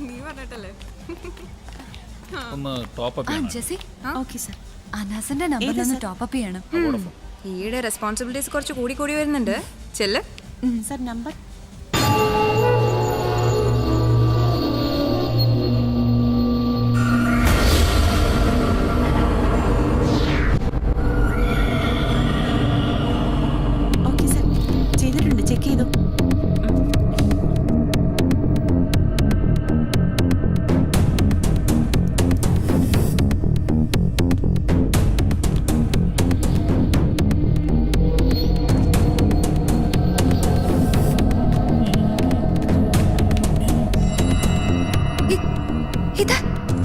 നീ പറഞ്ഞിട്ടല്ലേ. ഒന്ന് top up ചെയ്യണം. ജെസി ഓക്കേ സർ. അനാസിന്റെ നമ്പർ ഒന്ന് ടോപ്പ് അപ്പ് ചെയ്യണം. ഈയുടെ റെസ്പോൺസിബിലിറ്റീസ് കുറച്ച് കൂടി വരുന്നുണ്ട്. ചെല്ല് സർ നമ്പർ. ഓക്കെ സർ, ചെയ്തിട്ടുണ്ട്. ചെക്ക് ചെയ്തു.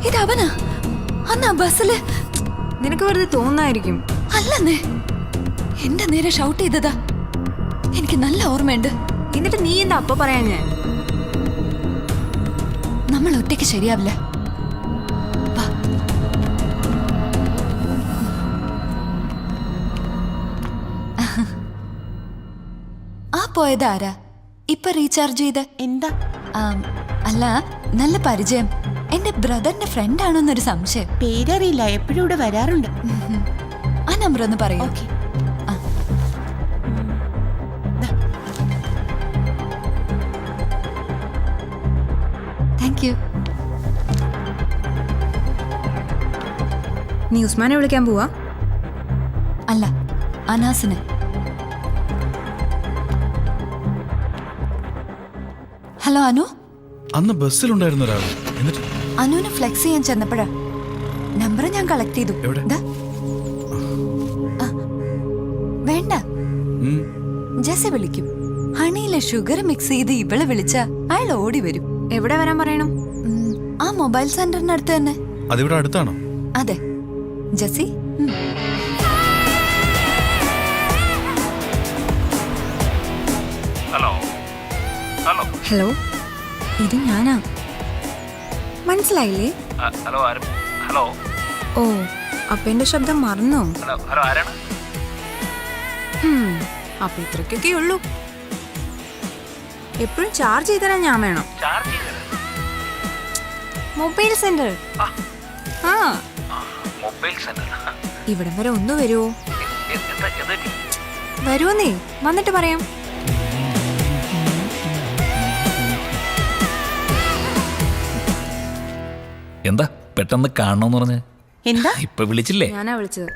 ഇതവനാ അന്നാ ബസ്സില്. നിനക്ക് വെറുതെ തോന്നായിരിക്കും. അല്ലെന്നേ, എന്റെ നേരെ ഷൗട്ട് ചെയ്തതാ. എനിക്ക് നല്ല ഓർമ്മയുണ്ട്. എന്നിട്ട് നീ എന്താ അപ്പൊ പറയാൻ? ഞാൻ നമ്മൾ ഒറ്റയ്ക്ക് ശരിയാവില്ല. വാ. ആ പോയത് ആരാ? ഇപ്പൊ റീചാർജ് ചെയ്ത് എന്താ? അല്ല, നല്ല പരിചയം. എന്റെ ബ്രദറിന്റെ ഫ്രണ്ട് ആണോന്നൊരു സംശയം. പേരറിയില്ല, എപ്പോഴും ഇവിടെ വരാറുണ്ട്. ആ നമ്പർ ഒന്ന് പറയൂ. ഓക്കെ. Thank you. നീ ഉസ്മാനെ വിളിക്കാൻ പോവാ? അല്ല, അനാസിനെ. ഹലോ അനു. അന്ന് ബസ്സിലുണ്ടായിരുന്ന ഒരാൾ. എന്നിട്ട് അനുവിന് ഫ്ലെക്സ് ചെയ്യാൻ ചെന്നപ്പോഴാ നമ്പർ ഞാൻ കളക്ട് ചെയ്തു. വേണ്ട, ജെസി വിളിക്കും. ഹണിയിലെ ഷുഗർ മിക്സ് ചെയ്ത് ഇവളെ വിളിച്ച അയാൾ ഓടി വരും. എവിടെ വരാൻ പറയണം? ആ മൊബൈൽ സെന്ററിനടുത്ത് തന്നെ. അതിവിടെ അടുത്താണോ? അതെ. ജെസി, ഹലോ ഹലോ ഹലോ, ഇത് ഞാനാ. മനസ്സിലായില്ലേ? Hello hello. ഓ, അപ്പൊ എന്റെ ശബ്ദം മറന്നോ? ഹലോ, ആരാണ്? അപ്പൊ ഇത്രക്കൊക്കെ ഉള്ളൂ. എപ്പോഴും ചാർജ് ചെയ്ത് തരാൻ ഞാൻ വേണം. Mobile centre. ആ, മൊബൈൽ സെന്റർ. ഇവിടം വരെ ഒന്ന് വരുമോ? വരുമോന്നേ, വന്നിട്ട് പറയാം. എന്താ പെട്ടെന്ന് കാണണമെന്ന് പറഞ്ഞ്? എന്താ ഇപ്പൊ വിളിച്ചില്ലേ? ഞാനാ വിളിച്ചത്.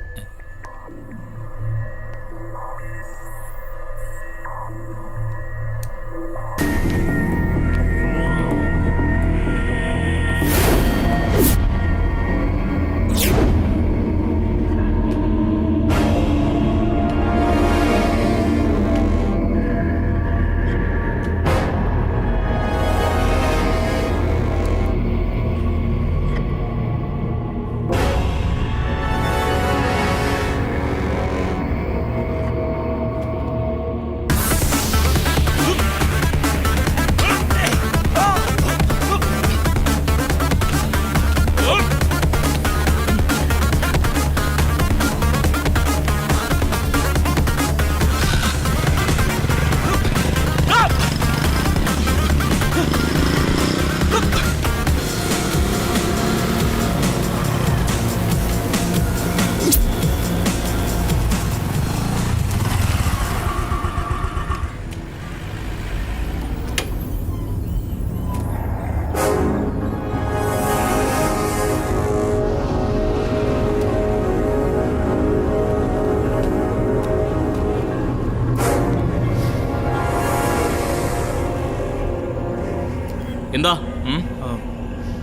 എന്താ?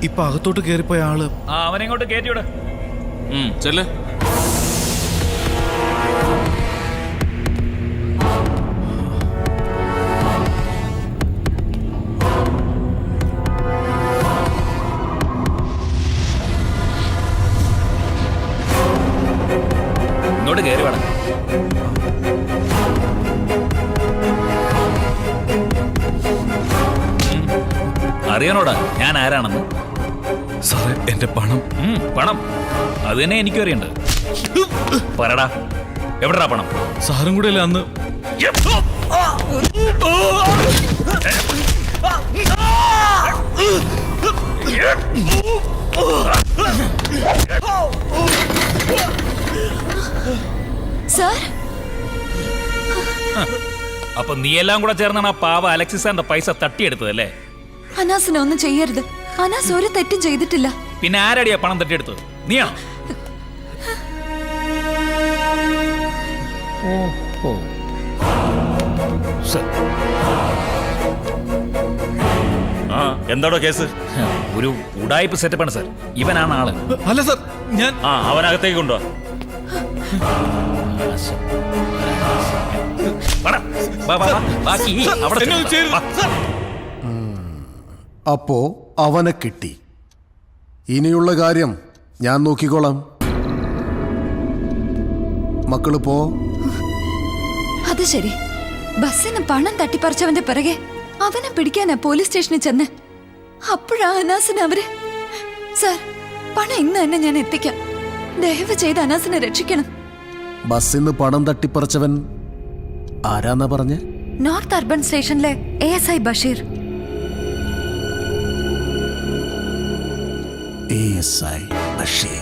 ഇപ്പൊ അകത്തോട്ട് കേറിപ്പോയ ആള്. അവനെങ്ങോട്ട് കേറ്റിവിടെ. ചെല്ല്. ഇങ്ങോട്ട് കേറി വേണം. അറിയാനോടാ ഞാൻ ആരാണെന്ന്? സാറേ, എന്റെ പണം. പണം? അത് തന്നെ എനിക്കും അറിയണ്ട. പറടാ, എവിടെടാ പണം? സാറും കൂടെ അല്ലേ അന്ന്? സാർ അപ്പൊ നീ എല്ലാം കൂടെ ചേർന്നാണ് ആ പാവ അലക്സിസാറിന്റെ പൈസ തട്ടിയെടുത്തതല്ലേ? അനാസിനെ ഒന്നും ചെയ്യരുത്. അനാസ് ഒരു തെറ്റും ചെയ്തിട്ടില്ല. പിന്നെ ആരടിയാ പണം തട്ടിയെടുത്തത്? നീയാണോ? എന്താടോ കേസ്? ഒരു ഉടായ്പ സെറ്റപ്പാണ് സാർ. ഇവനാണ് ആള്. അല്ല സർ, ഞാൻ അവനകത്തേക്ക് കൊണ്ടുവാ. ബാക്കി അവിടെ എന്നെ ഒന്ന് ചെയ്യരുത്. വാ. അപ്പോ അവനെ കിട്ടി. ഇനിയുള്ള കാര്യം ഞാൻ നോക്കിക്കോളാം. മക്കള് പോ. അത് ശരി. ബസ്സിന് പണം തട്ടിപ്പറിച്ചവന്റെ പിറകെ അവനെ പിടിക്കാനാ പോലീസ് സ്റ്റേഷനിൽ ചെന്ന്. അപ്പോഴാ അനാസിന് അവര്. സാർ, പണം ഇന്ന് തന്നെ ഞാൻ എത്തിക്കാം. ദയവ് ചെയ്ത് അനാസിനെ രക്ഷിക്കണം. ബസ്സിന്ന് പണം തട്ടിപ്പറിച്ചവൻ ആരാന്നാ പറഞ്ഞേ? നോർത്ത് അർബൻ സ്റ്റേഷനിലെ ASI ബഷീർ. ASI ബഷീർ.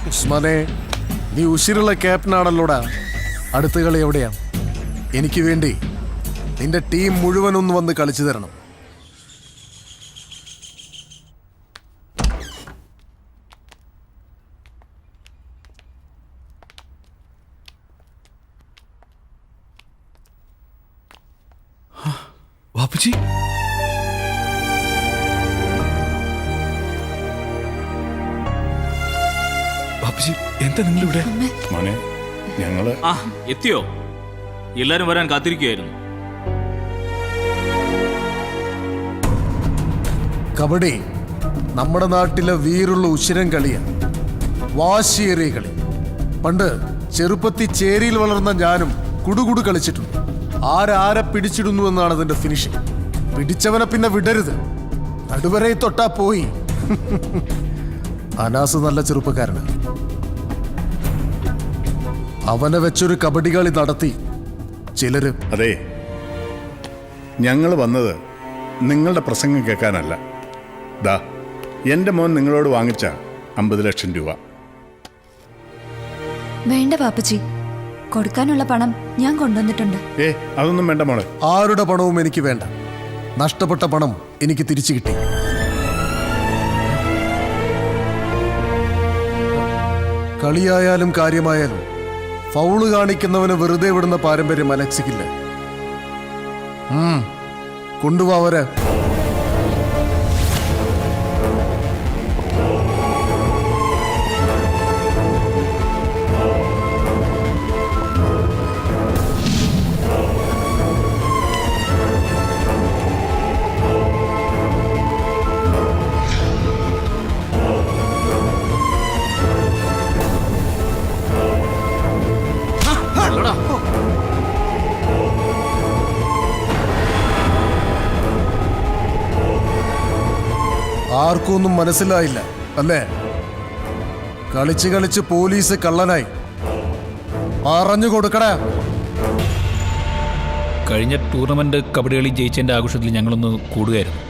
ഉസ്മാനെ, നീ ഉശിരുള്ള ക്യാപ്റ്റനാണല്ലോടാ. അടുത്ത കളി എവിടെയാ? എനിക്ക് വേണ്ടി നിന്റെ ടീം മുഴുവൻ ഒന്ന് വന്ന് കളിച്ചു തരണം. വാപ്പച്ചി, വാപ്പച്ചി, എന്താ നിങ്ങളിവിടെ? മോനെ, ഞങ്ങള് എത്തിയോ? എല്ലാരും വരാൻ കാത്തിരിക്കുകയായിരുന്നു. കബഡി നമ്മുടെ നാട്ടിലെ വീറുള്ള ഉശിരം കളിയാ, വാശിയേറിയ കളി. പണ്ട് ചെറുപ്പത്തിൽ ചേരിയിൽ വളർന്ന ഞാനും കുടുകുടു കളിച്ചിട്ടുണ്ട്. ആരാരെ പിടിച്ചിടുന്നു എന്നാണ് അതിന്റെ ഫിനിഷിംഗ്. പിടിച്ചവനെ പിന്നെ വിടരുത്. നടുവരയിൽ തൊട്ടാ പോയി. അനാസ് നല്ല ചെറുപ്പക്കാരനാണ്. അവനെ വെച്ചൊരു കബഡി കളി നടത്തി ചിലര്. അതെ, ഞങ്ങൾ വന്നത് നിങ്ങളുടെ പ്രസംഗം കേൾക്കാനല്ല. ദാ, എൻ്റെ മോൻ നിങ്ങളോട് വാങ്ങിച്ച 50 ലക്ഷം രൂപ. വേണ്ട പാപ്പച്ചി, കൊടുക്കാനുള്ള പണം ഞാൻ കൊണ്ടുവന്നിട്ടുണ്ട്. അതൊന്നും വേണ്ട മോളെ. ആരുടെ പണവും എനിക്ക് വേണ്ട. നഷ്ടപ്പെട്ട പണം എനിക്ക് തിരിച്ചു കിട്ടി. കളിയായാലും കാര്യമായാലും ഫൗള് കാണിക്കുന്നവന് വെറുതെ വിടുന്ന പാരമ്പര്യം അലക്സിക്കില്ല. കൊണ്ടുപോവരെ. ആർക്കും ഒന്നും മനസ്സിലായില്ല അല്ലേ? കളിച്ച് കളിച്ച് പോലീസ് കള്ളനായി. പറഞ്ഞു കൊടുക്കട. കഴിഞ്ഞ ടൂർണമെന്റ് കബഡി കളി ജയിച്ചതിന്റെ ആഘോഷത്തിൽ ഞങ്ങളൊന്ന് കൂടുകയായിരുന്നു.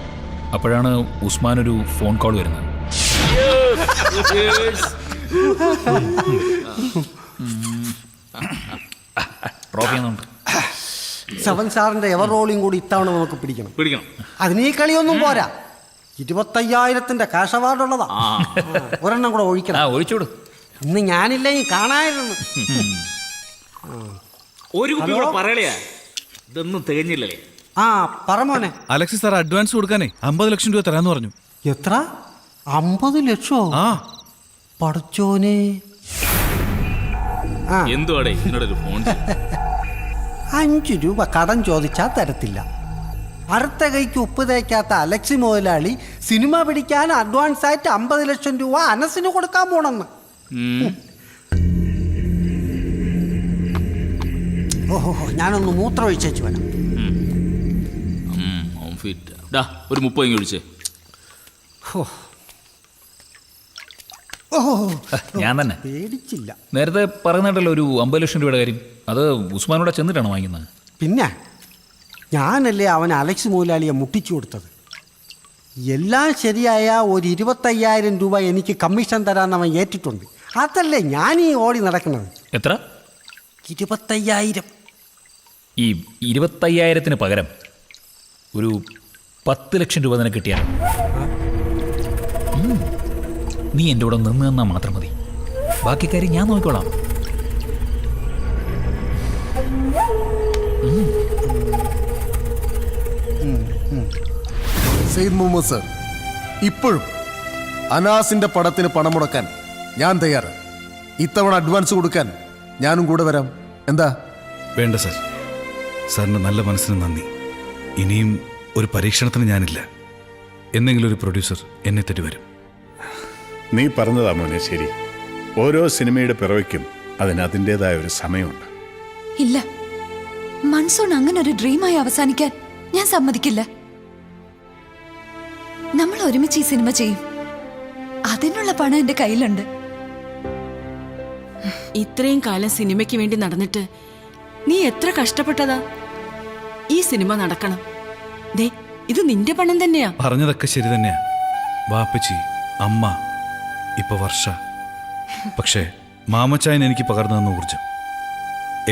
അപ്പോഴാണ് ഉസ്മാൻ ഒരു ഫോൺ കോൾ വരുന്നത്. ട്രോഫി ഒന്നുണ്ട്. സെവൻ സാറിന്റെ എവർ റോളിയും കൂടി ഇത്തവണ നമുക്ക് പിടിക്കണം. അതിന് ഈ കളിയൊന്നും പോരാ. 25,000 കാശ് അവാർഡ് ഉള്ളതാ. ഒരെണ്ണം കൂടെ ഒഴിക്കണം. ഒഴിച്ചോട്. ഇന്ന് ഞാനില്ലെങ്കിൽ കാണായിരുന്നു. ഒരു കുപ്പി കൂടെ പറയലയാ, ഇതൊന്നും തികഞ്ഞില്ലല്ലേ. ആ പറമോനെ. അലക്സി സാർ അഡ്വാൻസ് കൊടുക്കാനേ 50 ലക്ഷം രൂപ തരാന്ന് പറഞ്ഞു. എത്ര? 50 ലക്ഷോ? ആ പഠിച്ചോനെ. എന്തുവാടേ ഇതിനോടൊരു ഫോൺ? 5 രൂപ കടം ചോദിച്ചാൽ തരത്തില്ല. അടുത്ത കൈക്ക് ഉപ്പ് തേക്കാത്ത അലക്സി മുതലാളി സിനിമ പിടിക്കാൻ അഡ്വാൻസ് ആയിട്ട് 50 ലക്ഷം രൂപ അനസിന് കൊടുക്കാൻ പോണെന്ന്. ഓഹോ, ഞാനൊന്ന് മൂത്രം ഒഴിച്ചേച്ചു വരാം. ഒരു 30 ഒഴിച്ചേ. ഞാൻ തന്നെ പേടിച്ചില്ല. നേരത്തെ പറയുന്നുണ്ടല്ലോ ഒരു 50 ലക്ഷം രൂപയുടെ കാര്യം. അത് ഉസ്മാനോടെ ചെന്നിട്ടാണ് വാങ്ങിക്കുന്നത്. പിന്നെ ഞാനല്ലേ അവൻ അലക്സ് മുതലാളിയെ മുട്ടിച്ചു കൊടുത്തത്. എല്ലാം ശരിയായ ഒരു 25,000 രൂപ എനിക്ക് കമ്മീഷൻ തരാൻ അവൻ ഏറ്റിട്ടുണ്ട്. അതല്ലേ ഞാൻ ഈ ഓടി നടക്കുന്നത്. എത്ര? 25,000. ഈ 25,000-ന് പകരം ഒരു 10 ലക്ഷം രൂപ നിനക്ക് കിട്ടിയാൽ നീ എൻ്റെ കൂടെ നിന്ന് തന്നാൽ മാത്രം മതി. ബാക്കി കാര്യം ഞാൻ നോക്കിക്കോളാം. സെയ്ദ് മുഹമ്മദ് സർ, ഇപ്പോഴും അനാസിന്റെ പടത്തിന് പണം മുടക്കാൻ ഞാൻ തയ്യാറ്. ഇത്തവണ അഡ്വാൻസ് കൊടുക്കാൻ ഞാനും കൂടെ വരാം. എന്താ? വേണ്ട സാർ. സാറിന്റെ നല്ല മനസ്സിന് നന്ദി. ഇനിയും ഒരു പരീക്ഷണത്തിന് ഞാനില്ല. എന്തെങ്കിലും ഒരു പ്രൊഡ്യൂസർ എന്നെ തെറ്റി വരും. നീ പറഞ്ഞതാ മോനെ ശരി. ഓരോ സിനിമയുടെ പിറവയ്ക്കും അതിന് അതിൻ്റെതായ ഒരു സമയമുണ്ട്. ഇല്ല, മൺസൂൺ അങ്ങനെ ഒരു ഡ്രീമായി അവസാനിക്കാൻ ഞാൻ സമ്മതിക്കില്ല. നമ്മൾ ഒരുമിച്ച് ഈ സിനിമ ചെയ്യും. അതിനുള്ള പണം എന്റെ കയ്യിലുണ്ട്. ഇത്രയും കാലം സിനിമയ്ക്ക് വേണ്ടി നടന്നിട്ട് നീ എത്ര കഷ്ടപ്പെട്ടതാ. ഈ സിനിമ നടക്കണം. ദേ, ഇത് നിന്റെ പണം തന്നെയാ. പറഞ്ഞതൊക്കെ ശരി തന്നെയാ. വാപ്പച്ചി, അമ്മ, ഇപ്പൊ വർഷ. പക്ഷേ മാമച്ചായൻ എനിക്ക് പകർന്നു തന്ന ഊർജം,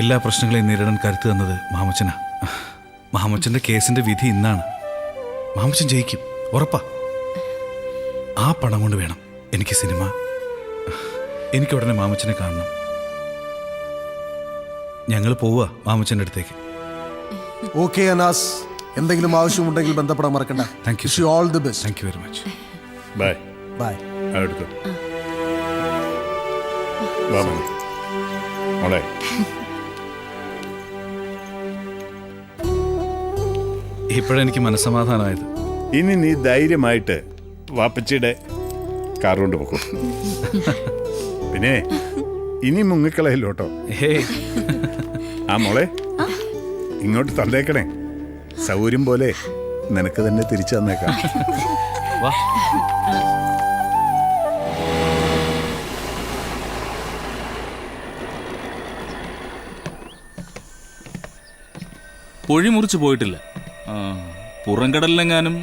എല്ലാ പ്രശ്നങ്ങളെയും നേരിടാൻ കരുത്ത് തന്നത് മാമച്ചനാ. മാമച്ചന്റെ കേസിന്റെ വിധി ഇന്നാണ്. മാമച്ചൻ ജയിക്കും, ഉറപ്പാ. ആ പണം കൊണ്ട് വേണം എനിക്ക് സിനിമ. എനിക്ക് ഉടനെ മാമച്ചനെ കാണണം. ഞങ്ങൾ പോവുക മാമച്ചൻ്റെ അടുത്തേക്ക്. ഓക്കെ അനാസ്, എന്തെങ്കിലും ആവശ്യമുണ്ടെങ്കിൽ ബന്ധപ്പെടാൻ മറക്കണ്ട. Thank you. Wish you all the best. Thank you very much. Bye bye. അടുത്തു വാ മോനെ. മോളെ, ഇപ്പോഴെനിക്ക് മനസ്സമാധാനമായത്. ഇനി നീ ധൈര്യമായിട്ട് വാപ്പച്ചിയുടെ കാർ കൊണ്ട് പോക്കോ. പിന്നെ ഇനി മുങ്ങിക്കളയല്ലോ കേട്ടോ. ഹേയ്, ആ മോളെ, ഇങ്ങോട്ട് തന്നേക്കണേ. സൗകര്യം പോലെ നിനക്ക് തന്നെ തിരിച്ചു തന്നേക്കാം. വാ. പൊഴി മുറിച്ച് പോയിട്ടില്ല. പുറംകടലിലെങ്ങാനും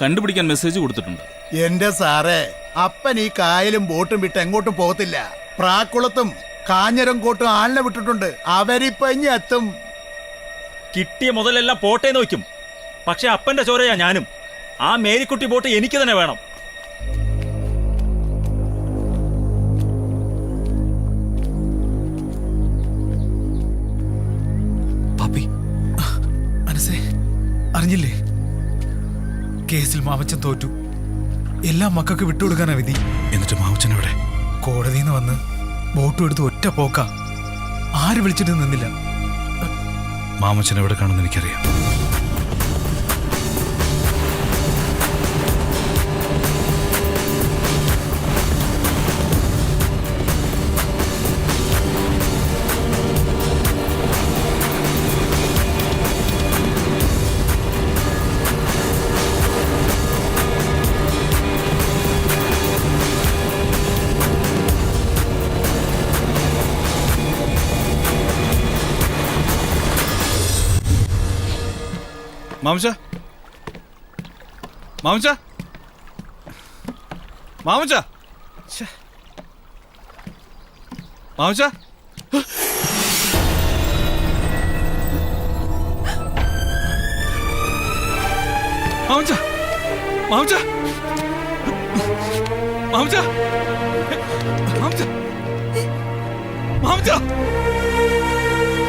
കണ്ടുപിടിക്കാൻ മെസ്സേജ് കൊടുത്തിട്ടുണ്ട്. എന്റെ സാറേ, അപ്പൻ ഈ കായലും ബോട്ടും വിട്ട് എങ്ങോട്ടും പോകത്തില്ല. പ്രാക്കുളത്തും കാഞ്ഞരം കോട്ടും ആളിനെ വിട്ടിട്ടുണ്ട്. അവരിപ്പ ഇനി എത്തും. കിട്ടിയ മുതലെല്ലാം പോട്ടേന്ന് വയ്ക്കും. പക്ഷെ അപ്പന്റെ ചോരയാ ഞാനും. ആ മേരിക്കുട്ടി ബോട്ട് എനിക്ക് തന്നെ വേണം. പാപ്പി, മനസ്സേ, അറിഞ്ഞില്ലേ? കേസിൽ മാമച്ചൻ തോറ്റു. എല്ലാം മക്കൾക്ക് വിട്ടുകൊടുക്കാനാ വിധി. എന്നിട്ട് മാമച്ചൻ എവിടെ? കോടതിയിൽ നിന്ന് വന്ന് ബോട്ടും എടുത്ത് ഒറ്റ പോക്ക. ആര് വിളിച്ചിട്ട് നിന്നില്ല. മാമച്ചൻ എവിടെ കാണുമെന്ന് എനിക്കറിയാം. മാമച്ച മാമച്ച മാമച്ച മാമച്ച മാമച്ച മാമച്ച മാമച്ച മാമച്ച മാമച്ച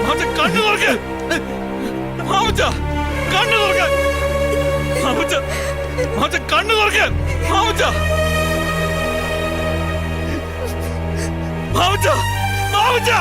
മാമച്ച കണ്ണു തുറക്ക് മാമച്ച കണ്ണു തുറക്ക് മാമച്ച മാമച്ച കണ്ണു തുറക്ക് മാമച്ച മാമച്ച മാമച്ച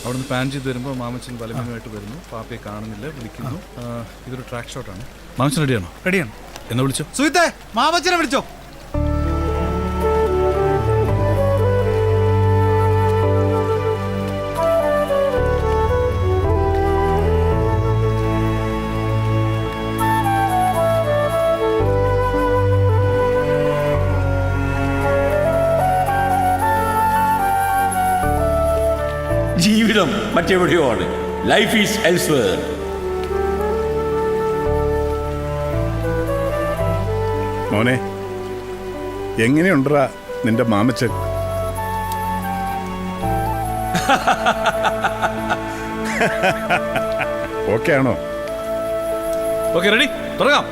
അവിടുന്ന് പാൻ ചെയ്ത് വരുമ്പോൾ മാമച്ചൻ ബലമീനുമായിട്ട് വരുന്നു. പാപ്പയെ കാണുന്നില്ല, വിളിക്കുന്നു. ഇതൊരു ട്രാക്ക് ഷോട്ടാണ്. മാമച്ചൻ റെഡിയാണോ? റെഡിയാണ്. എന്നാ വിളിച്ചോ? സുഹിത്തേ, മാമച്ചനെ വിളിച്ചോ. ജീവിതം മറ്റെവിടെയോ ആണ്. Life is elsewhere. മോനെ, എങ്ങനെയുണ്ടാ നിന്റെ മാമച്ചൻ? ഓക്കെ ആണോ? ഓക്കെ, റെഡി, തുടങ്ങാം.